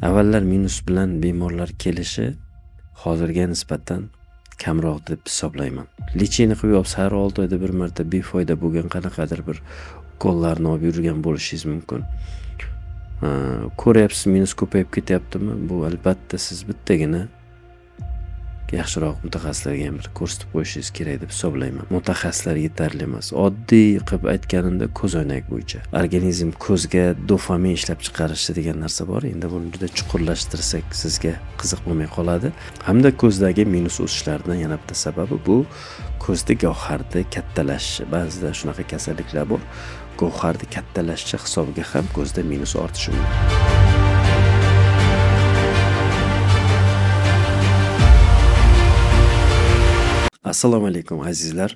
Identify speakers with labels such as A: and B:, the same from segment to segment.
A: Avvallar minus bilan bemorlar kelishi hozirga nisbatan kamroq deb hisoblayman. Lechini qilib yopsa har 6 oyda bir marta befoyda bo'lgan qanaqadir bir ukollarni olib yurgan bo'lishingiz mumkin. Ko'ryapsiz, minus ko'payib ketyaptimi? Bu albatta siz bittagina yaxshiroq mutaxassislarga ham bir ko'rsatib qo'yishingiz kerak deb hisoblayman. Mutaxassislar yetarli emas. Oddiy qilib aytganimda ko'zoynak bo'yicha. Organizm ko'zga dopamin ishlab chiqarishi degan narsa bor. Endi buni juda chuqurlashtirsak sizga qiziq bo'lmay qoladi. Hamda ko'zdagi minus o'sishlaridan yana bitta sababi bu ko'zda gavharni kattalashishi. Ba'zida shunaqa kasalliklar bor. Gavharni kattalashishi hisobiga ham ko'zda minus ortishi mumkin. Assalomu alaykum azizlar.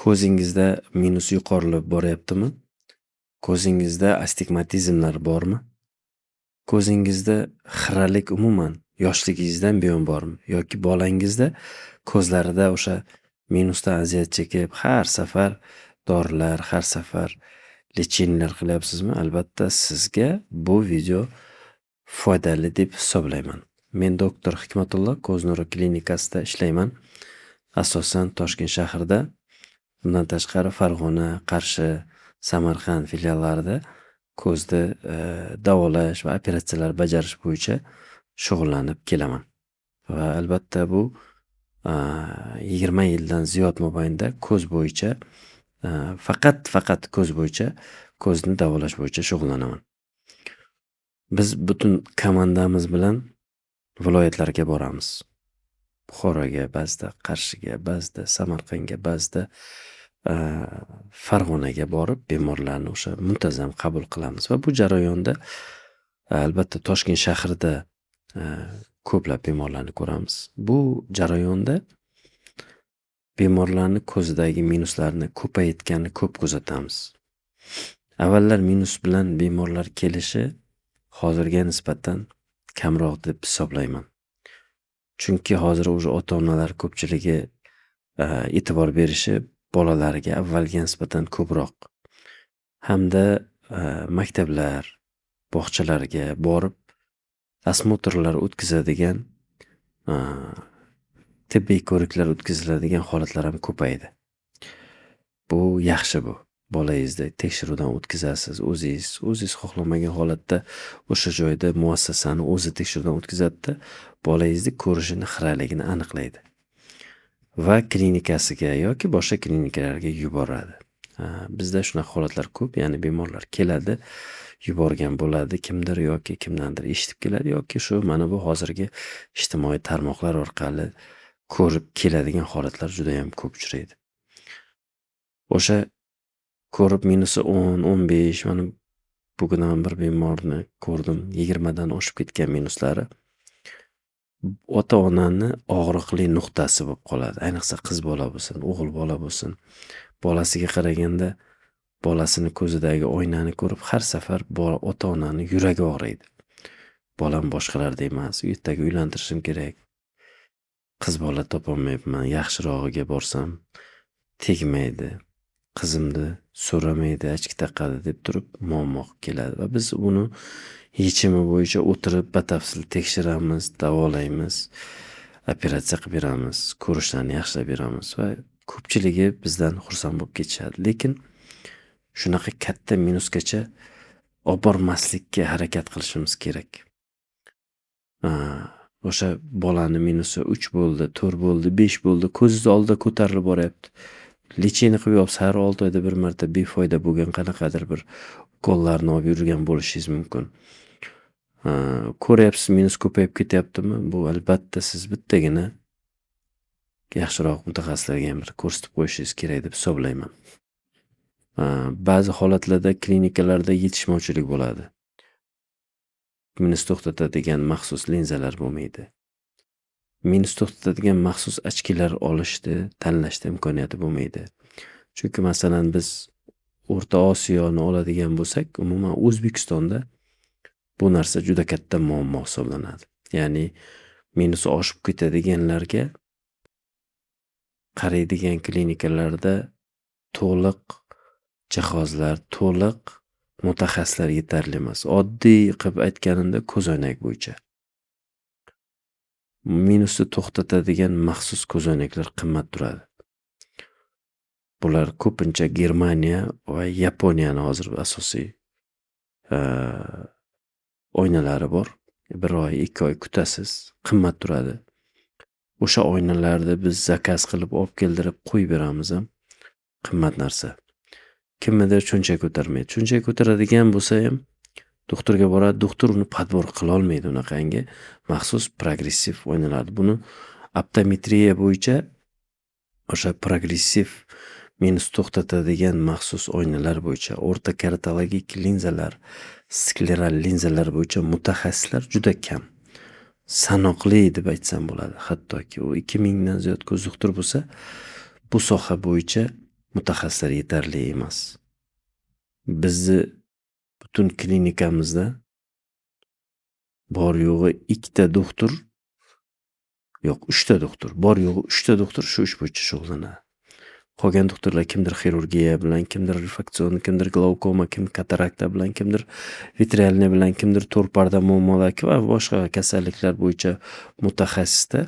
A: Ko'zingizda minus yuqorilib boryaptimi? Ko'zingizda astigmatizmlar bormi? Ko'zingizda xiralik umuman yoshligingizdan buyon bormi? Yoki bolangizda ko'zlarida o'sha minusdan aziyat chekib, har safar dorilar, har safar lechinlar qilyapsizmi? Albatta sizga bu video foydali deb hisoblayman. Men doktor Hikmatullo ko'z nuri klinikasida ishlayman. Asosan Toshkent shahrida, bundan tashqari Farg'ona, Qarshi, Samarqand filiallarida ko'zni davolash va operatsiyalar bajarish bo'yicha shug'ullanib kelaman. Va albatta bu 20 yildan ziyod mobaynida ko'z bo'yicha faqat ko'z bo'yicha ko'zni davolash bo'yicha shug'ullanaman. Biz butun komandamiz bilan viloyatlarga boramiz. Buxoroga, ba'zida Qarshiga, ba'zida Samarqandga, ba'zida Farg'onaga borib bemorlarni o'sha muntazam qabul qilamiz va bu jarayonda albatta Toshkent shahrida ko'plab bemorlarni ko'ramiz. Bu jarayonda bemorlarni ko'zidagi minuslarni ko'paytganini ko'p kuzatamiz. Avvallar minus bilan bemorlar kelishi hozirga nisbatan kamroq deb hisoblayman. Chunki hozir o'sha ota-onalar ko'pchiligi e'tibor berishi bolalariga avvalga nisbatan ko'proq. Hamda maktablar, bog'chalarga borib osmotrlar o'tkazadigan, tibbiy ko'riklar o'tkaziladigan holatlar ham ko'paydi. Bu yaxshi bu. Bolangizni tekshiruvdan o'tkazasiz, o'zingiz xohlamagan holatda o'sha joyda muassasani o'zi tekshiruvdan o'tkazadi-da, bolangizni ko'rishini xiraligini aniqlaydi va klinikasiga yoki boshqa klinikalarga yuboradi. Bizda shunaqa holatlar ko'p, ya'ni bemorlar keladi, yuborgan bo'ladi kimdir yoki kimdandir eshitib keladi yoki shu mana bu hozirgi ijtimoiy tarmoqlar orqali ko'rib keladigan holatlar juda ham ko'p uchraydi. O'sha ko'rib minusi 10, 15, mana bugun ham bir bemorni ko'rdim, 20 dan oshib ketgan minuslari ota-onani og'riqli nuqtasi bo'lib qoladi. Ayniqsa qiz bola bo'lsin, o'g'il bola bo'lsin, bolasiga qaraganda bolasini ko'zidagi oynani ko'rib har safar ota-onani yuragi og'riydi. Bolam boshqalarda emas, ertaga uylantirishim kerak. Qiz bola topolmayapman, yaxshirog'iga borsam tegmaydi. Qizimni so'ramaydi, achki taqadi deb turib muammo keladi va biz uni yechimi bo'yicha o'tirib batafsil tekshiramiz, davolaymiz, operatsiya qilib beramiz, ko'rishlarni yaxshilab beramiz va ko'pchiligi bizdan xursand bo'lib ketishadi. Lekin shunaqa katta minusgacha olib bormaslikka harakat qilishimiz kerak. O'sha bolani minusi 3 bo'ldi, 4 bo'ldi, 5 bo'ldi, ko'zingiz oldida ko'tarilib boryapti. Lechini qilib yopsa har 6 oyda bir marta befoyda bo'lgan qanaqadir bir ukollarni olib yurgan bo'lishingiz mumkin. Ko'ryapsiz, minus ko'payib ketyaptimi? Bu albatta siz bittagina yaxshiroq mutaxassislarga ham bir ko'rsatib qo'yishingiz kerak deb hisoblayman. Ba'zi holatlarda klinikalarda yetishmovchilik bo'ladi. Minus to'xtatadigan maxsus linzalar bo'lmaydi. Minus to'xtatadigan maxsus ochkilar olishni, tanlashda imkoniyati bo'lmaydi. Chunki masalan biz O'rta Osiyoni oladigan bo'lsak, umuman O'zbekistonda bu narsa juda katta muammo hisoblanadi. Ya'ni minusi oshib ketadiganlarga qaraydigan klinikalarda to'liq jihozlar, to'liq mutaxassislar yetarli emas. Oddiy qilib aytganimda ko'zoynak bo'yicha. Minusni to'xtatadigan maxsus ko'zoynaklar qimmat turadi. Bular ko'pincha Germaniya va Yaponiyani hozir asosiy oynalari bor. 1 oy, 2 oy kutasiz, qimmat turadi. O'sha oynalarni biz zakaz qilib olib keltirib qo'yib beramiz ham. Qimmat narsa. Kimnidir cho'nchak ko'tarmaydi. Cho'nchak ko'taradigan bo'lsa ham doktorga boradi, doktor uni podbor qila olmaydi unaqangi maxsus progressiv oynalarni. Buni optometriya bo'yicha o'sha progressiv minus to'xtatadigan maxsus oynalar bo'yicha, o'rta keratologik linzalar, skleral linzalar bo'yicha mutaxassislar juda kam. Sanoqli deb aytsam bo'ladi. Hattoki u 2000 dan ziyod ko'z doktor bo'lsa, bu soha bo'yicha mutaxassislar yetarli emas. Bizni butun klinikamizda bor yo'g'i 2 ta doktor, yo'q 3 ta doktor, bor yo'g'i 3 ta doktor shu ish bo'yicha shug'ullanadi. Qolgan doktorlar kimdir xirurgiya bilan, kimdir refraksion, kimdir glaukoma, kim katarakta bilan, kimdir vitrialniya bilan, kimdir to'rparda muammolar va boshqa kasalliklar bo'yicha mutaxassisda,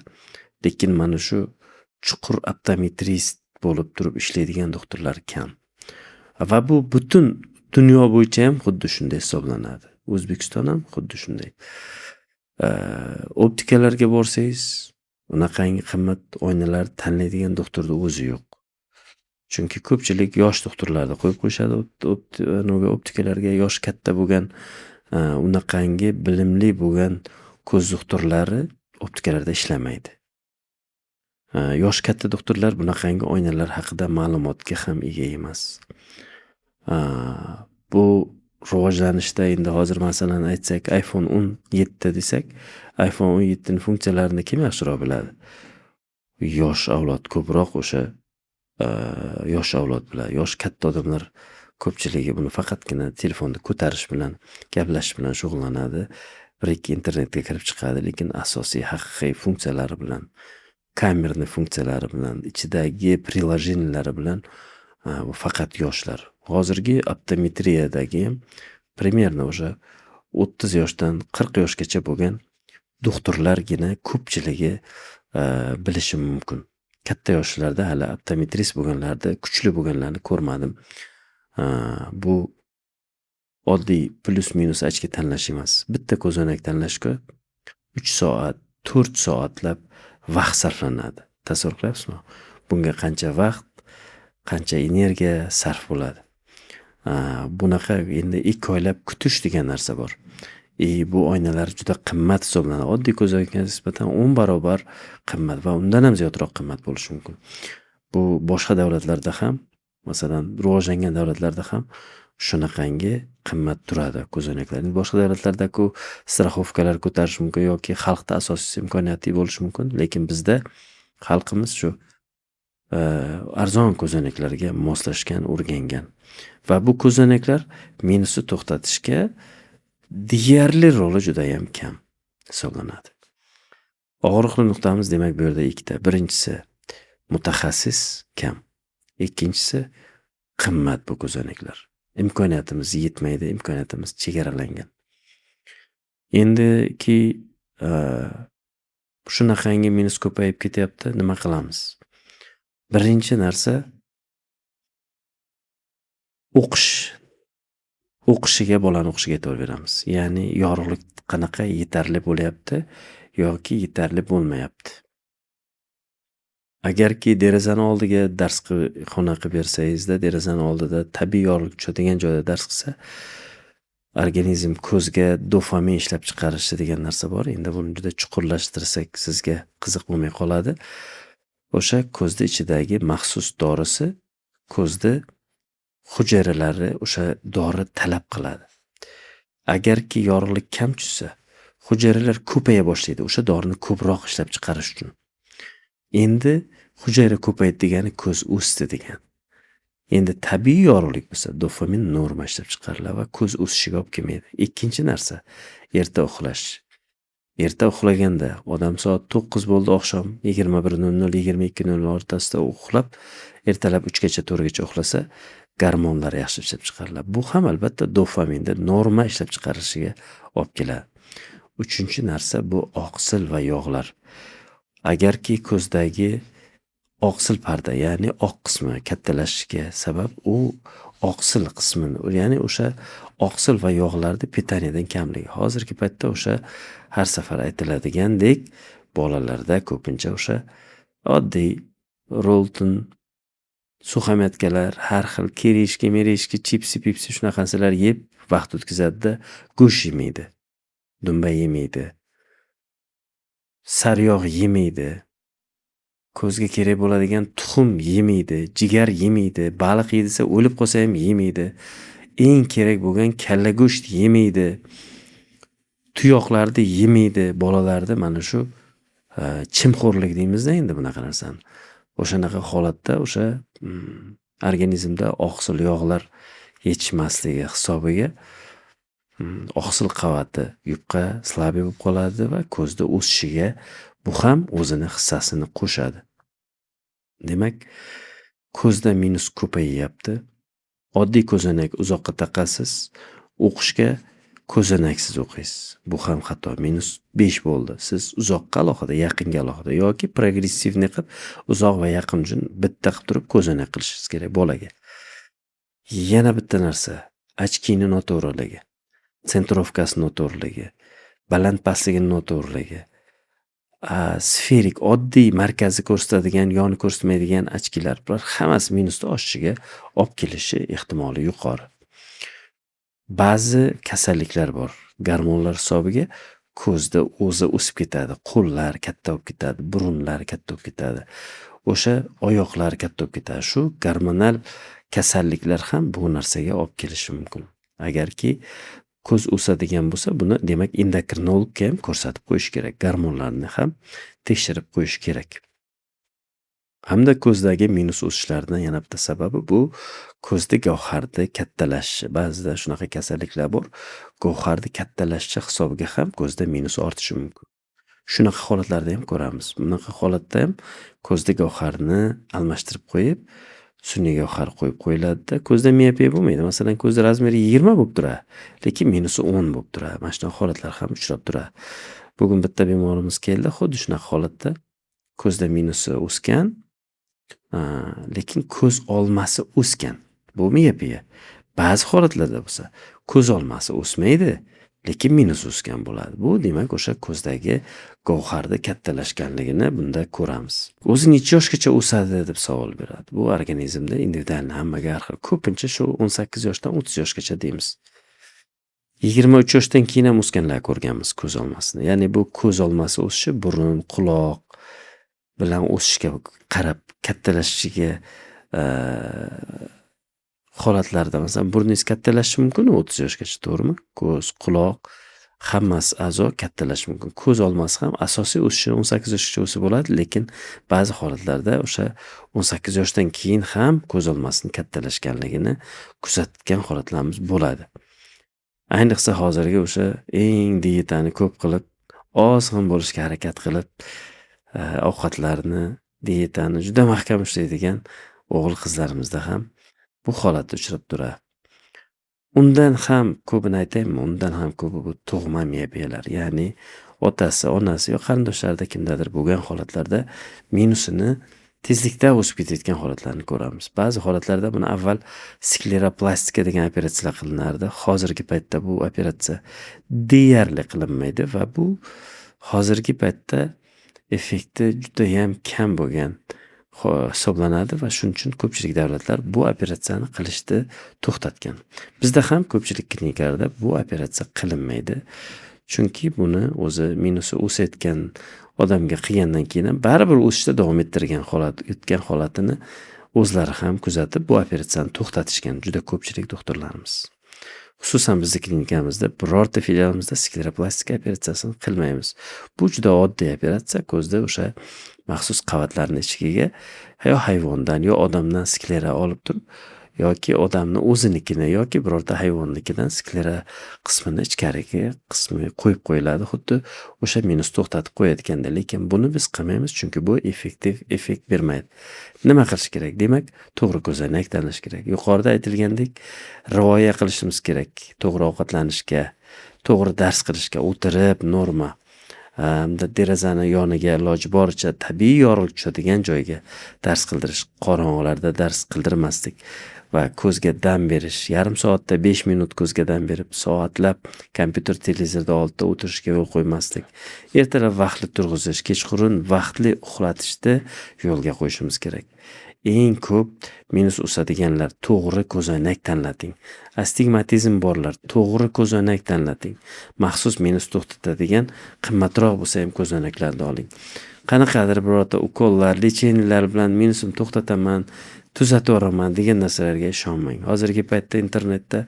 A: lekin mana shu chuqur optometrist bo'lib turib ishlaydigan doktorlar kam. Va bu butun dunyo bo'yicha ham xuddi shunday hisoblanadi. O'zbekiston ham xuddi shunday. Optikalarga borsangiz, unaqangi qimmat oynalar tanlaydigan doktorning o'zi yo'q. Chunki ko'pchilik yosh doktorlarni qo'yib qo'yishadi optikalarga, yosh katta bo'lgan, unaqangi bilimli bo'lgan ko'z doktorlari optikalarda ishlamaydi. Yosh katta doktorlar bunaqangi oynalar haqida ma'lumotga ham ega emas. Bu rivojlanishda endi hozir masalan aytsak, iPhone 17 desak, iPhone 17 ning funksiyalarini kim yaxshiroq biladi? Yosh avlod ko'proq o'sha yosh avlod bilan, yosh katta odamlar ko'pchiligi buni faqatgina telefonda ko'tarish bilan, gaplashish bilan shug'ullanadi. Bir-ikki internetga kirib chiqadi, lekin asosiy haqiqiy funksiyalari bilan, kamerni funksiyalari bilan, ichidagi prilojeniyalari bilan bu faqat yoshlar. Hozirgi optometriyadagi primerno o'sha 30 yoshdan 40 yoshgacha bo'lgan doktorlargina ko'pchiligi bilishi mumkin. Katta yoshlarda hali optometrist bo'lganlarda, kuchli bo'lganlarni ko'rmadim. Bu oddiy plus minus ochka tanlash emas. Bitta ko'zoynak tanlashga 3 soat, 4 soatlab vaqt sarflanadi. Tasavvur qilyapsizmi? Bunga qancha vaqt, qancha energiya sarf bo'ladi. Bunaqa endi 2 oylab kutish degan narsa bor. Bu oynalar juda qimmat hisoblanadi. Oddiy ko'zoynakka nisbatan 10 barobar qimmat va undan ham ziyodroq qimmat bo'lishi mumkin. Bu boshqa davlatlarda ham, masalan, rivojlangan davlatlarda ham shunaqangi qimmat turadi ko'zoynaklar. Boshqa davlatlarda-ku strixovkalar ko'tarish mumkin yoki xalqda asosiy imkoniyati bo'lishi mumkin, lekin bizda xalqimiz shu arzon ko'zoynaklarga moslashgan, o'rgangan. Va bu ko'zoynaklar minusni to'xtatishga deyarli roli juda ham kam hisoblanadi. Og'riqli nuqtamiz demak bu yerda ikkita. Birinchisi mutaxassis kam. Ikkinchisi qimmat bu ko'zoynaklar. Imkoniyatimiz yetmaydi, imkoniyatimiz chegaralangan. Endiki shunaqangi minus ko'payib ketyapti, nima qilamiz? Birinchi narsa o'qishiga, bolani o'qishiga e'tibor beramiz. Ya'ni yorug'lik qanaqa yetarli bo'lyapti yoki yetarli bo'lmayapti. Agarki derazani oldiga dars xona qilib bersangizda, derazani oldida tabiiy yorug'lik tushadigan joyda dars qilsa, organizm ko'zga dopamin ishlab chiqarishi degan narsa bor. Endi buni juda chuqurlashtirsak sizga qiziq bo'lmay qoladi. O'sha ko'zning ichidagi maxsus dorisi ko'zda hujayralari o'sha dori talab qiladi. Agarki yorug'lik kam tushsa, hujayralar ko'paya boshlaydi o'sha dorini ko'proq ishlab chiqarish uchun. Endi hujayra ko'paydi degani ko'z o'sdi degan. Endi tabiiy yorug'lik bo'lsa, dopamin norma ishlab chiqariladi va ko'z o'sishiga olib kelmaydi. Ikkinchi narsa erta uxlash. Erta uxlaganda odam soat 9 bo'ldi oqshom 21:00 22:00 o'rtasida uxlab, ertalab 3 gacha 4 gacha uxlasa, gormonlar yaxshi ishlab chiqariladi. Bu ham albatta dopaminda norma ishlab chiqarishiga olib keladi. Uchinchi narsa bu oqsil va yog'lar. Agarki ko'zdagi oqsil parda, ya'ni oq qismi kattalashishiga sabab u oqsil qismini, ya'ni o'sha oqsil va yog'larda pitaniyadan kamligi. Hozirgi paytda o'sha har safar aytiladigandek bolalarda ko'pincha o'sha oddiy Rolton, suxametkalar, har xil kerishki, chipsi shunaqa narsalar yeb vaqt o'tkazadi-da, go'sht yemaydi, dumba yemaydi, sariyog' yemaydi. Ko'zga kerak bo'ladigan tuxum yemaydi, jigar yemaydi, baliq yedisa o'lib qolsa ham yemaydi. Eng kerak bo'lgan kalla go'sht yemaydi. Tuyoqlarni yemaydi. Bolalarda mana shu chimxo'rlik deymiz-da endi bunaqa narsani. O'shanaqa holatda o'sha organizmda oqsil yog'lar yetishmasligi hisobiga oqsil qavati yupqa, slabiy bo'lib qoladi va ko'zda o'sishiga bu ham o'zini hissasini qo'shadi. Demak, ko'zda minus ko'payyapti. Oddiy ko'zonak uzoqqa taqasiz, o'qishga ko'zonaksiz o'qiysiz. Bu ham xato. -5 bo'ldi. Siz uzoqqa alohida, yaqinga alohida yoki progressivni qilib, uzoq va yaqin uchun bitta qilib turib ko'zonak qilishingiz kerak bolaga. Yana bitta narsa, ochkini noto'g'riligi, sentrovkasi noto'g'riligi, baland pastligini noto'g'riligi. Sferik, oddiy markazi ko'rsatadigan, yoni ko'rsatmaydigan ochkilar, bular hammasi minusda oshishiga olib kelishi ehtimoli yuqori. Ba'zi kasalliklar bor. Gormonlar hisobiga ko'zda o'zi o'sib ketadi. Qo'llar katta bo'lib ketadi, burunlar katta bo'lib ketadi. O'sha oyoqlar katta bo'lib ketadi. Shu gormonal kasalliklar ham bu narsaga olib kelishi mumkin. Agarki ko'z o'sadigan bo'lsa, buni demak endokrinologga ham ko'rsatib qo'yish kerak. Gormonlarni ham tekshirib qo'yish kerak. Hamda ko'zdagi minus o'sishlardan yana bitta sababi bu ko'zda gavharda kattalashishi. Ba'zida shunaqa kasalliklar bor. Gavharda kattalashishi hisobiga ham ko'zda minus ortishi mumkin. Shunaqa holatlarda ham ko'ramiz. Bunaqa holatda ham ko'zda gavharni almashtirib qo'yib, sun'iy gavhar qo'yib qo'yiladi-da, ko'zda miopiya bo'lmaydi. Masalan, ko'zda razmeri 20 bo'lib turadi, lekin minusi 10 bo'lib turadi. Mana shunaqa holatlar ham uchrab turadi. Bugun bitta bemorimiz keldi, xuddi shunaqa holatda ko'zda minusi o'sgan, lekin ko'z olmasi o'sgan. Bu miopiya. Ba'zi holatlarda bo'lsa, ko'z olmasi o'smaydi, lekin minus o'sgan bo'ladi. Bu demak o'sha ko'zdagi gavharda kattalashganligini bunda ko'ramiz. O'zi necha yoshgacha o'sadi deb savol beradi. Bu organizmda individual hammaga har xil. Ko'pincha shu 18 yoshdan 30 yoshgacha deymiz. 23 yoshdan keyin ham o'sganlar ko'rganmiz ko'z olmasini. Ya'ni bu ko'z olmasi o'sishi burun, quloq bilan o'sishga qarab kattalashishiga holatlarda, masalan, burningiz kattalashishi mumkin 30 yoshgacha, to'g'rimi? Ko'z, quloq, hammasi a'zo kattalashi mumkin. Ko'z olmasi ham asosiy o'sishi 18 yoshgacha o'sib bo'ladi, lekin ba'zi holatlarda o'sha 18 yoshdan keyin ham ko'z olmasining kattalashganligini kuzatgan holatlarimiz bo'ladi. Ayniqsa hozirgi o'sha eng dietani ko'p qilib, ozg'in bo'lishga harakat qilib, ovqatlarni, dietani juda mahkam ushlaydigan o'g'il-qizlarimizda ham bu holatda uchrab turadi. Undan ham ko'pini aytaymi, undan ham ko'pi bu tug'ma miopiyalar, ya'ni otasi, onasi yoki qarindoshlarida kimdadir bo'lgan holatlarda minusini tezlikda o'sib ketayotgan holatlarni ko'ramiz. Ba'zi holatlarda buni avval skleroplastika degan operatsiyalar qilinardi. Hozirgi paytda bu operatsiya deyarli qilinmaydi va bu hozirgi paytda effekti juda ham kam bo'lgan hisoblanadi va shuning uchun ko'pchilik davlatlar bu operatsiyani qilishni to'xtatgan. Bizda ham ko'pchilik klinikalarda bu operatsiya qilinmaydi. Chunki buni o'zi minusi o'sayotgan odamga qilgandan keyin ham baribir o'sishda davom ettirgan o'tgan holatini o'zlari ham kuzatib bu operatsiyani to'xtatishgan juda ko'pchilik doktorlarimiz. Xususan bizning klinikamizda birorta filialimizda skleroplastika operatsiyasini qilmaymiz. Bu juda oddiy operatsiya, ko'zda o'sha maxsus qavatlarning ichiga yo hayvondan yo odamdan sklera olib turib yoki odamni o'zinikini yoki birorta hayvonnikidan sklera qismini ichkarigi qismi qo'yib qo'yiladi, xuddi o'sha minus to'xtatib qo'yayotganda. Lekin buni biz qilmaymiz, chunki bu effektiv effekt bermaydi. Nima qilish kerak? Demak, to'g'ri ko'zoynak tanlash kerak. Yuqorida aytilgandek, rioya qilishimiz kerak to'g'ri ovqatlanishga, to'g'ri dars qilishga, o'tirib norma derazani yoniga iloji boricha tabiiy yorug'lik tushadigan joyga dars qildirish, qorong'ularda dars qildirmaslik va ko'zga dam berish. Yarim soatda 5 minut ko'zga dam berib, soatlab kompyuter, televizorda oldida o'tirishga yo'l qo'ymaslik. Ertalab vaqtli turg'izish, kechqurun vaqtli uxlatishni yo'lga qo'yishimiz kerak. Eng ko'p minus o'sadiganlar to'g'ri ko'zoynak tanlating. Astigmatizm borlar, to'g'ri ko'zoynak tanlating. Maxsus minus to'xtatadigan qimmatroq bo'lsa ham ko'zoynaklarni oling. Qanaqadir birorta ukollar, lecheniyalar bilan minusni to'xtataman, tuzatib yuboraman degan narsalarga ishonmang. Hozirgi paytda internetda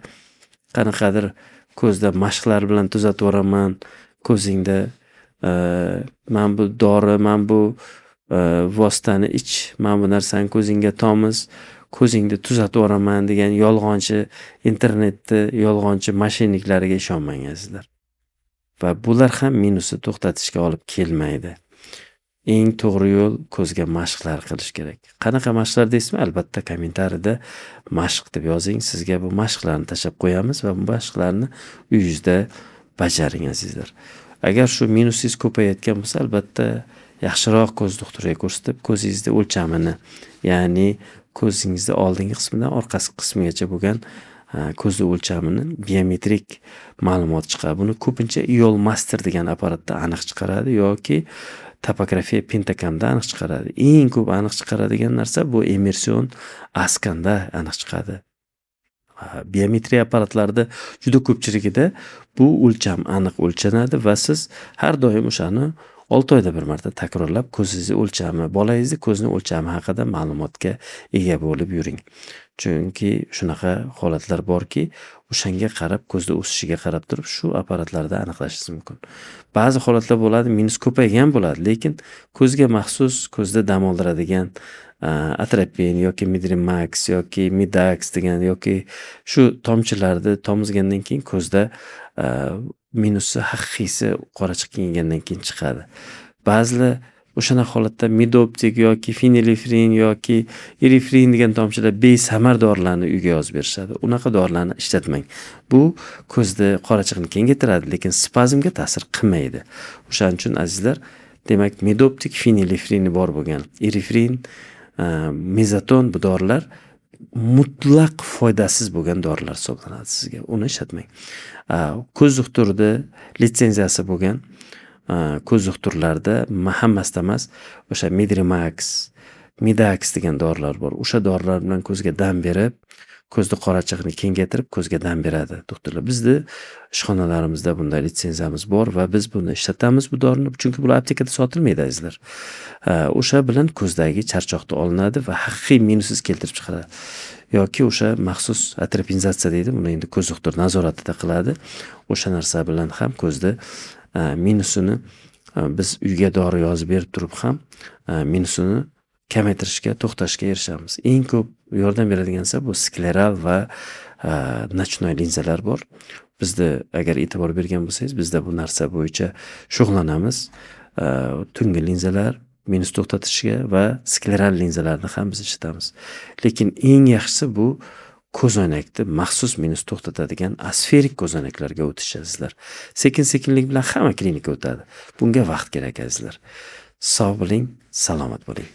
A: qanaqadir ko'zda mashqlar bilan tuzatib yuboraman, ko'zingda men bu dori, men bu vositani ich, men bu narsani ko'zingga tomiz, ko'zingni tuzatib yuboraman degan yolg'onchi internetda yolg'onchi mashiniklariga ishonmang azizlar. Va bular ham minusni to'xtatishga olib kelmaydi. Eng to'g'ri yo'l ko'zga mashqlar qilish kerak. Qanaqa mashqlar deysizmi? Albatta kommentariyada mashq deb yozing. Sizga bu mashqlarni tashlab qo'yamiz va bu mashqlarni uyingizda bajaring azizlar. Agar shu minusingiz ko'payayotgan bo'lsa, albatta yaxshiroq ko'z doktoriga ko'rsatib, ko'zingizni o'lchamini, ya'ni ko'zingizni oldingi qismidan orqasi qismigacha bo'lgan ko'zni o'lchamini biometrik ma'lumot chiqadi. Buni ko'pincha IOL Master degan apparatda aniq chiqaradi yoki topografiya Pentacamda aniq chiqaradi. Eng ko'p aniq chiqaradigan narsa bu immersion askanda aniq chiqadi. Biometriya apparatlarida juda ko'pchiligida bu o'lcham aniq o'lchanadi va siz har doim o'shani 6 oyda bir marta takrorlab ko'zingizni o'lchami, bolangizni ko'zini o'lchami haqida ma'lumotga ega bo'lib yuring. Chunki shunaqa holatlar borki, o'shanga qarab, ko'zda o'sishiga qarab turib shu apparatlarda aniqlashingiz mumkin. Ba'zi holatlar bo'ladi, minus ko'paygan bo'ladi, lekin ko'zga maxsus ko'zda dam oldiradigan Atropine yoki Midrimax yoki Midax degan yoki shu tomchilarni tomizgandan keyin ko'zda minusi haqiqiysi qora chiqqandan keyin chiqadi. Ba'zilar o'shana holatda Midoptik yoki Phenylphrin yoki Irifrin degan tomchilar besamar dorilarni uyga yozib berishadi. Unaqa dorilarni ishlatmang. Bu ko'zda qorachiqni kengaytiradi, lekin spazmga ta'sir qilmaydi. O'shaning uchun azizlar, demak Midoptik, Phenylphrin bor bo'lgan, Irifrin, Mezaton bu dorilar mutlaq foydasiz bo'lgan dorilar hisoblanadi sizga. Uni ishlatmang. Ko'z doktorida litsenziyasi bo'lgan ko'z doktorlarida hammasida emas, o'sha Midrimax, Midax degan dorilar bor. O'sha dorilar bilan ko'zga dam berib, ko'zni qorachiqni kengaytirib ko'zga dam beradi doktorlar. Bizda ishxonalarimizda bunday litsenziyamiz bor va biz buni ishlatamiz bu dorini, chunki bular aptekada sotilmaydi azizlar. O'sha bilan ko'zdagi charchoqni olinadi va haqiqiy minusiz keltirib chiqaradi. Yoki o'sha maxsus atropinizatsiya deydi, buni endi ko'z doktor nazoratida qiladi. O'sha narsa bilan ham ko'zda minusini biz uyga dori yozib berib turib ham minusini kamaytirishga, to'xtashga erishamiz. Eng ko'p yordam beradigan narsa bu skleral va nochnoy linzalar bor. Bizda agar e'tibor bergan bo'lsangiz, bizda bu narsa bo'yicha shug'ullanamiz. Tungi linzalar minus to'xtatishga va skleral linzalarni ham biz ishlatamiz. Lekin eng yaxshisi bu ko'zoynakni maxsus minus to'xtatadigan asferik ko'zoynaklarga o'tish azizlar. Sekin-sekinlik bilan hamma klinika o'tadi. Bunga vaqt kerak azizlar. Sog' bo'ling, salomat bo'ling.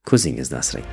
A: Ko'zingizni asrang.